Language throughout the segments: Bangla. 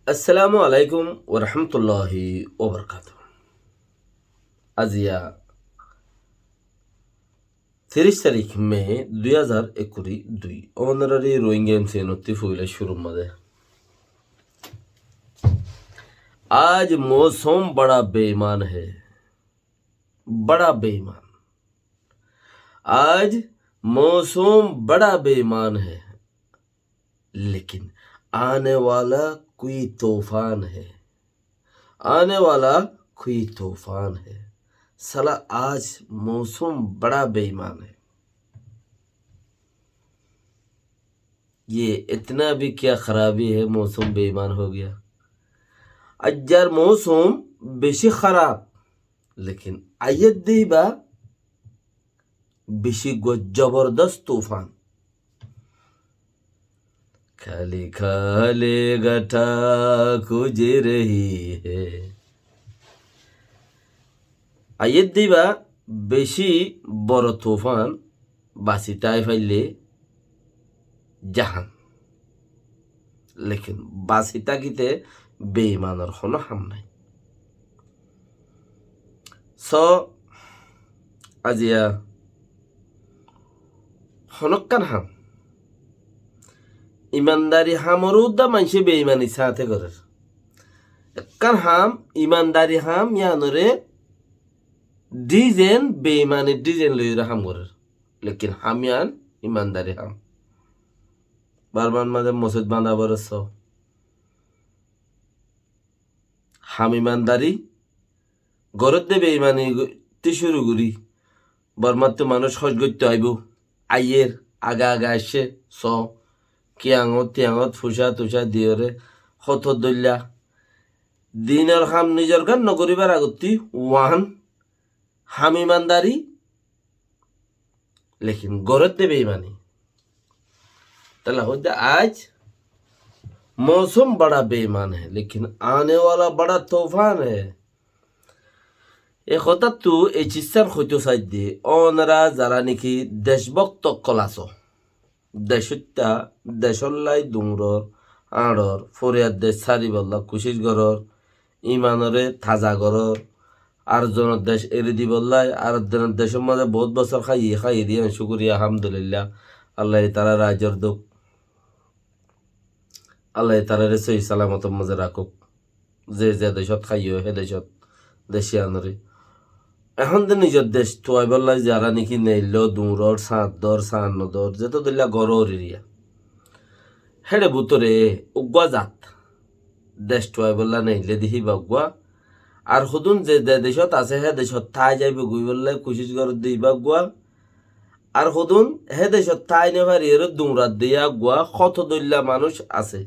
আসসালামু আলাইকুম ওরহমতুল্লাহি ওবরকাত। আজিয়া 30 तारीख মে 2021 অনরারি রোহিঙ্গা এমসি নতি ফুইলে शुरू मदे। आज मौसम बड़ा बेईमान है, बड़ा बेईमान। आज मौसम बड़ा बेईमान है, लेकिन आने वाला कोई तूफान है, आने वाला कोई तूफान है। साला आज मौसम बड़ा बेईमान है। ये इतना भी क्या खराबी है, मौसम बेईमान हो गया। अज्जार मौसम बेशी खराब, लेकिन आयत दीबा बेशी जबरदस्त तूफान। खाली खाली गठा खोज रही है। आयत दीबा बेशी बड़ तूफान बासिताय फाइले জাহান, লেকিন বাসিতা কিতে বেঈমানের কোনো হাম নাই। আজিয়া হনকান হাম ইমানদারি হামর উদ্দা মানুষে বেঈমানি সাথে করে একখান হাম ইমানদারি হাম ইয়ানরে ডিজেন বেঈমানি ডিজেন লইরা হাম করে, লেকিন হামিয়ান ইমানদারি হাম বারবার মাঝে মসজিদ বাঁধা বরস হাম ইমানদারি গরত দেবে ইমানি শুরু করি বর্মার তো মানুষ হজ করতে আইব আইয়ের আগা আগা আসে কিয়াঙত তিয়াঙত ফুসা তুষা দিয়রে হত দল্যা দিনের হাম নিজের গান নকরিবার আগতি ওয়ান হাম ইমানদারি, লেকিন গরত দেবে ইমানি। तला होता आज मौसम बड़ा बेईमान है, लेकिन आने वाला बड़ा तूफान है। एक होता तू ए चिस्तार खोतो साइड दे ओनरा जारा निकी देशभक्त कलासो देशुत्ता देशल्लाई दुंगरर आड़र फरियाद देश सारी बल्ला कुशिश गरर इमानरे थाजा गरर আর জনের দেশ এড়ে দি বললাই আর জনের দেশের মাঝে বহুত বছর খাইয়ে দিয়ে শুকরিয়া আলহামদুলিল্লাহ। আল্লাহ তারা রাজ্যর দুঃখ আল্লাহ তারারে সহি সালামতের মাঝে রাখুক। যে যে দেশত খাইও হে দেশত দেশিয়ানরে এখন তো নিজের দেশ তোয়াই বললাই যারা নাকি নেইল দুরর সাঁতদর সান্নদর যেত দিল্লা গরর এরিয়া হেডে বুতরে উগুয়া জাত দেশ তোয়াই বললা নেইলে দিহি বাগুয়া আর হুদুন যে দেশত আছে হে দেশত থাই যাইবে গুই বললাই কুশিস গর দিই বাগুয়া আর হুদুন হে দেশত থাই নেভার এর দুমরাত দিয়া গুয়া কত দল্লা মানুষ আছে।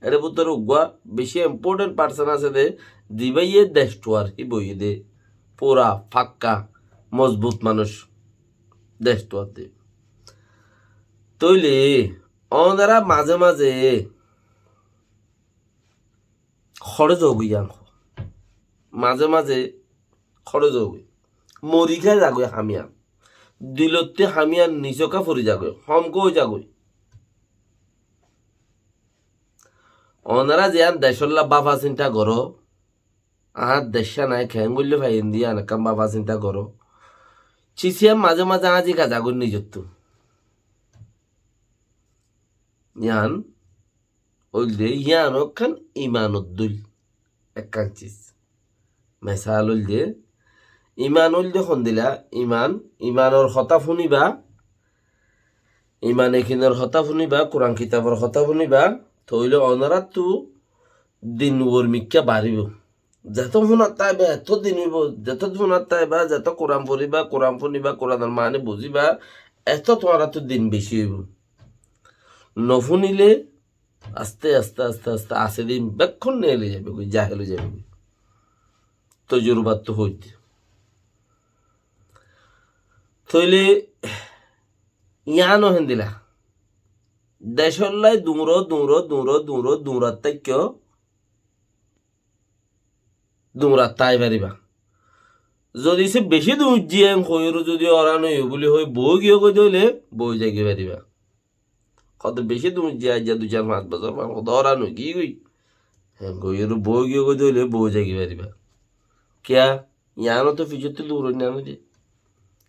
এর ভিতরে উগুয়া বেশি ইম্পর্টেন্ট পার্সন আছে দে দিবাইয়ে দেশ টোয়ার হি বই দে পুরা ফাক্কা মজবুত মানুষ দেশ টোয়ার দে তৈলে ওনারা মাঝে মাঝে খরচ হইয়ান মাঝে মাঝে খরচ হই মরি খায় যাগই হামিয়ান দিলতে হামিয়ান নিচকা ফুরি যাগই হমকও যাগই ওনারা যে দেশল্লা বাবা চিন্তা করো আর দেশা নাই খেয়ে বললে ভাই ইন্দিয়া নাকাম বাবা চিন্তা করো চিচিয়াম মাঝে মাঝে আজি কাজাগুর নিজত্ব ইয়ান ওইলে ইয়ান ওখান ইমানুদ্দুল একখান চিজ মেসাল উল্লে ইমান উল্লে খন দিলা ইমানর হতা শুনিবা ইমান এখিনের হতা শুনিবা কোরআন কিতাবর হতা শুনিবা তইলে অনারা তো দিন ওর মিক্কা বাড়িব যত ফোনার তাইবা এত দিন হইব যত ফোনার তাইবা যত কোরআন পড়িবা কোরআন শুনিবা কোরআনের মানে বুঝিবা এত তোমার তো দিন বেশি হইব। নফুনিলে আস্তে আস্তে আস্তে আস্তে আসে দিন বেক্ষণ নেলে যাবে জাহেলে যাবে তজুরবাত তো হইতে তইলে ইয়ানো হেন দিলা দেশল্লাই দুমরাত তাইক্য দুমরাত তাই পারিবা যদি সে বেশি দূর জিয়াং হইর যদি অরান হইব বলি হই বই গিয়ে কই দইলে বই যাইগে পারিবা কত বেশি দূর জিয়া যা 2-4-5 বছর কত অরান হই কি কই হ্যাঁ গইয়ের বই গিয়ে গই দইলে বই জাগি পারিবা কিয়া ইয়ানো তো ফিজতে দূর না যে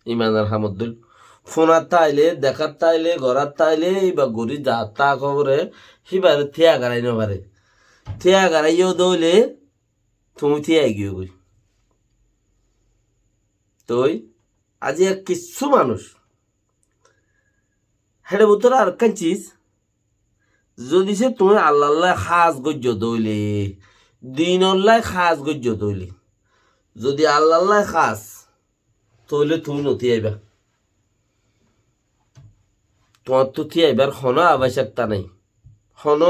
ইমানার হামদুল ফোনার তাইলে দেখার তাইলে ঘরার তাইলে বা গড়ি যা তা খবরে সিবারে থিয়া গাড়াই নবারে থিয়া গাড়াইও দইলে তুমি থিয়া গিয়ে গই তই আজি আর কিছু মানুষ হেডে বুতর আর কাঞ্চিস যদি সে তুমি আল্লাহ খাস গজ্য দইলে দিনল্লাই খাস গজ্য দইলে যদি আল্লাহ খাস তইলে তুমি নথি আইবা তোমার তো থি আইবার হন আবশ্যকতা নাই হন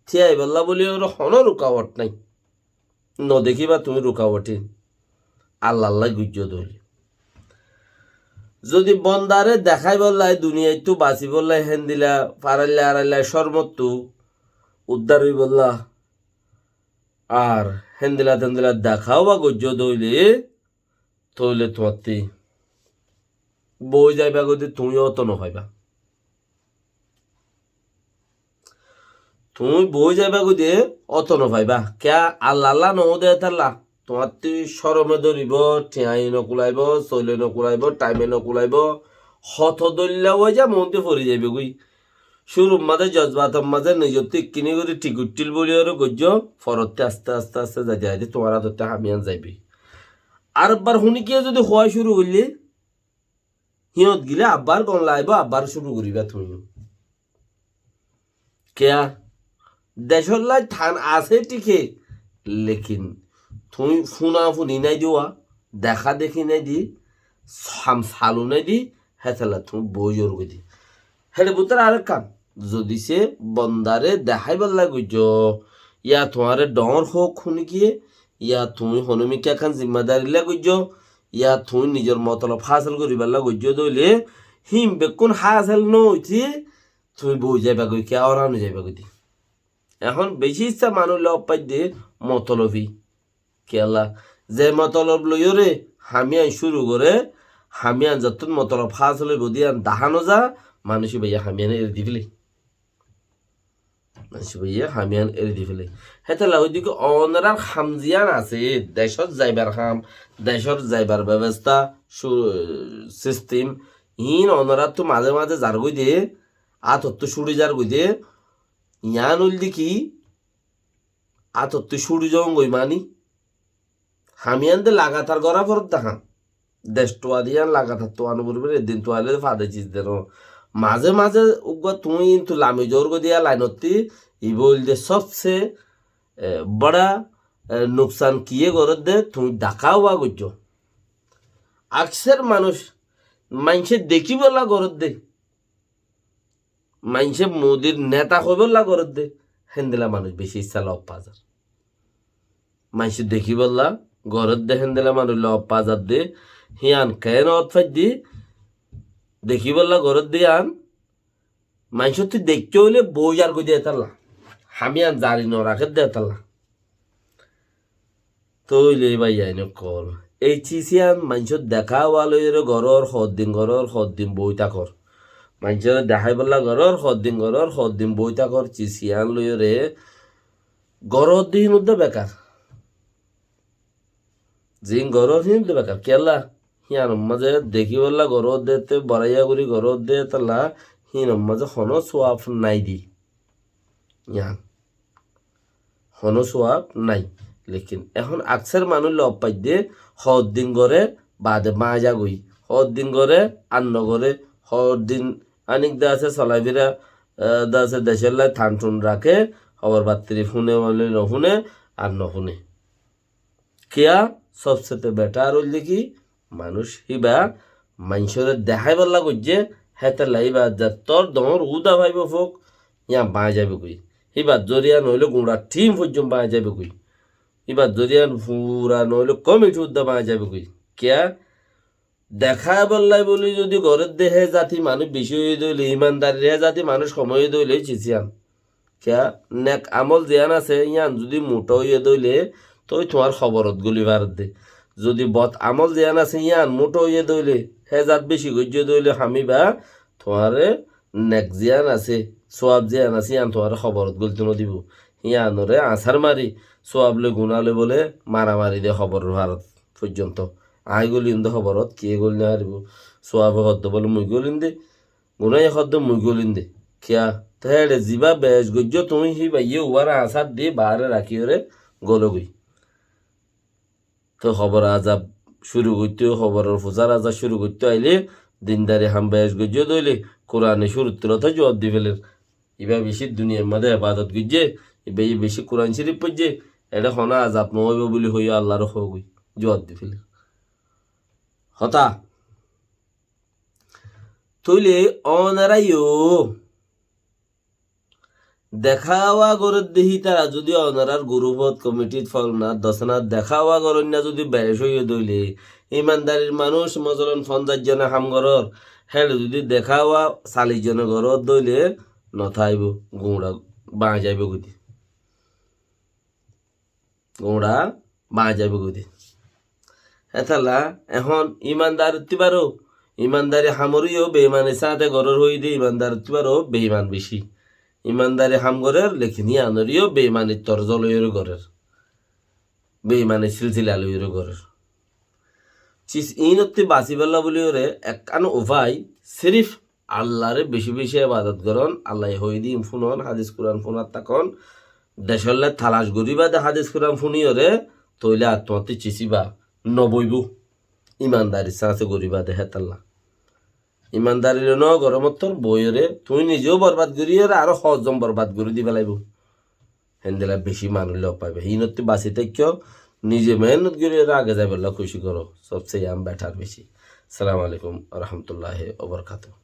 থি আইবাল্লা বলি ওর হন রুকাওয়াট নাই নদেখিবা তুমি রুকাওয়াটি আল্লাহ গুজ্জ দইলে যদি বন্দারে দেখাই বললাই দুনিয়ায় তো বাঁচি বললাই হেন দিলা পারাইলে আড়াইলাই সর্বত্তু উদ্ধার হই বললা আর হেন দিলা দেখাও বা গজ্য দইলে তইলে তোমার বই যাইবা গদি তুমিও তো নহাইবা তুমি বই যাইবা গদি অত নভাইবা কে আল্লাহ নদে তাল্লা তোমার তুই সরমে ধরিব ঠেয়াই নকুলাইব চইলে নকুলাইব টাইমে নকুলাইব হত দল্যা হয়ে যা মন্দির ফরি যাইবে গুই শুরুর মাঝে জজবাতর মাঝে নিজের কিনি করে টিকুটিল বলি আর গজ্য ফরতে আস্তে আস্তে আস্তে যাই যাই তোমার হাততে হামিয়ান যাইবে আরেকবার শুনিকিয়ে যদি হওয়া শুরু করলি সিহঁত গিলে আব্বার গন লাইব আব্বার শুরু করিবা তুমি কেয়া দেশর লাই থান আছে টিকে লেকিন তুমি ফুনা ফুনি নাই দিওয়া দেখা দেখি নাই দি সালু নাই দি হেতালা তুমি বই জোর দি হেলে বুতর আরেক কাম যদি সে বন্দারে দেখাই পাল্লা গুজ ইয়া তোমারে ডর হোক শুনি গিয়ে ইয়া তুমি হনুমিকা খান জিম্মাদারি গুজ ইয়া তুমি নিজের মতলব হাসিল করি পাল্লা গুজ দইলে হিম বেকুন হাসিল নইছি তুমি বই যাইবা গই কে অরানো যাইবা গই এখন বেশি ইচ্ছা মানুষ লব পাই দিয়ে মতলবি কেলা যে মতলব লইরে হামিয়ান শুরু করে হামিয়ান যতন মতলব ফাঁস হলে বদিয়ান দাহানো যা মানুষ ভাইয়া হামিয়ান এর দি ফেলে মানুষ ভাইয়া হামিয়ান এর দি ফেলে হেতালা ওইদিকে অনারার হামজিয়ান আছে দেশত যাইবার হাম দেশত যাইবার ব্যবস্থা সিস্টেম ইন অনারার তো মাঝে মাঝে যার গই দিয়ে আতত্ব সুড়ি যার গই দিয়ে ইয়ান উল দেখি আতত্ব সুড়ি জং গই মানি হামিয়ানতে লাগাতার গড়া ফরত দেখাম দেশ টোয়া দিয়ান লাগাতার তোয়ানো বলবে এদিন তোয়ালে ফাদে চিজ দেন মাঝে মাঝে উগা তুমি কিন্তু লামি জোর দিয়া লাইনতি ই বল যে সবচেয়ে বড়া নুকসান কিয়ে গরত দে তুমি ডাকাও বা গজ্য আকসের মানুষ মানুষে দেখি বলা গরত দে মানুষে মোদির নেতা হইবলা গরত দে হেন্দিলা মানুষ বেশি ইচ্ছা লব পাজার মানুষে দেখি বললা গরত দে হেন্দিলা মানুষ লব পাজার দে হিয়ান কেন অতফাই দি দেখি বললা গরত দিয়ে আন মানুষ তুই দেখতে হইলে বই আর গই দিয়ে তাল্লা হামিয়ান জারি ন রাখে দে তাল্লা তৈলে ভাই আইন কল এই চিচিয়ান মানুষের দেখা ওয়ালয়ের ঘরর সদিন বই তাকর মানুষের দেখাই বললা ঘরর সদিন বই তাকর চিচিয়ান লইরে গরর দিন উদ্দে বেকার জিন গরর হিন বেকার কেলা হিয়ান মাঝে দেখি বললা গরর দেতে বড়াইয়া করি গরর দে তাল্লা হিন মাঝে হন সোয়াব নাই দি ইয়ান হন সোয়াব নাই লেকিন এখন আকসার মানুষ লব পাই দিয়ে দিন করে বাদে মাজা গই দিন করে আন্ন করে দিন আনিক দা আছে চলাইবিরা দা আছে দেশের লাই থান টুন রাখে খবর বাত্রি শুনে বলে নশুনে আর নশুনে কেয়া সবচেয়ে বেটার হইল দেখি মানুষ হিবা মানুষের দেখাই বললা করছে হেতে লাইবা যা তোর দমর উদা ভাইব ফোক ইয়া বাঁ যাবে কই হিবা জরিয়া নইলে গুঁড়া ঠিম পর্যন্ত বাঁ যাবে কই এবার জরিয়ান পুরা নইলে কমিটি উদ্দা বাঁ যাবে কই কেয়া দেখা বললাই বলি যদি ঘরের দেহে জাতি মানুষ বেশি হয়ে দইলে ইমানদারি জাতি মানুষ সময় দইলে চিচিয়ান কেয়া নেক আমল জিয়ান আছে ইয়ান যদি মোটা হইয়ে দইলে তই তোমার খবরত গলি ভারত দে যদি বত আমল জিয়ান আছে ইয়ান মোটো হইয়ে দইলে হে জাত বেশি গজ্য দইলে হামিবা তোমারে নেক জিয়ান আছে সোয়াব জিয়ান আছে ইয়ান তোমার খবরত গলতে দিব ইয়ানরে আছার মারি সোয়াবলে গুণালে বলে মারামারি দে খবর ভারত পর্যন্ত আই গলিন দে খবরত কে গলি না হারিব সোয়াবে হদ্দ বলে মুই গলিন দে গুনাই হদ্দ মুই গলিন দে কিয়া তাহলে যিবা বেশ গজ্য তুমি হি বাইয়ে উয়ার আছার দিয়ে বাহারে রাখি ওরে গলগুই তো খবর আজাব শুরু করতে খবরের ফুজার আজাব শুরু করতে আইলে দিনদারি হাম বেশ গজ্য দইলে কোরআনে শুরুর তুলতে জবাব দি ফেলের ইবা বেশি দুনিয়ার মধ্যে আবাদত গজ্জে ইবা বেশি কোরআন শরীফ পড়ছে এটা হনা আজাব নহইব বলে হইয়া আল্লাহর হগুই জবাব দি ফেলের হতা তইলে অনারাইও দেখাওয়া গরত দেহি তারা যদি অনারার গুরুপদ কমিটির ফলনা দশনাথ দেখাওয়া গরণ না যদি বেশ হইয়া দইলে ইমানদারির মানুষ মজলন ফঞ্জার জনে হামগরর হ্যাঁ যদি দেখাওয়া চালিশ জনে গরত দইলে নথাইব গোড়া বাঁ যাইব গুদি গোড়া বাঁ যাইব গুদি এথালা এখন ইমানদার তিবারও ইমানদারি হামরিও বেইমানের সাথে গরর হই দিয়ে ইমানদার তিবারও বেইমান বেশি ইমানদারি হামগরের লেখিনি আনরিও বেইমানির তরজলয়ের গরের বেইমানের সিলসিলা লইয়ের গরের চিস ইনত্তি বাঁচিবেলা বলি ওরে একখান উপায় সিরিফ আল্লাহরে বেশি বেশি আবাদত করন আল্লাহ হই দিম ফুনন হাদিস কুরআন ফুনার তাকন দেশলে থালাস গরিবা দে হাদিস কুরআন ফুনি ওরে তইলে আত্মহত্যা চিসিবা নবইব ইমানদারির সাথে গরিবা দে হেতাল্লা ইমানদারির ন গরমত্তর বইরে তুই নিজেও বরবাদ করি আরো সহজম বরবাদ করে দিবে লাগব হেন্দেলা বেশি মানুষ পাইবে হিনত্তি বাঁচি থাকো নিজে মেহনত করে আগে যাবে খুশি করো সবচেয়ে আম বেটার বেশি সালাম আলাইকুম রহমতুল্লাহ ওবরকাতুহ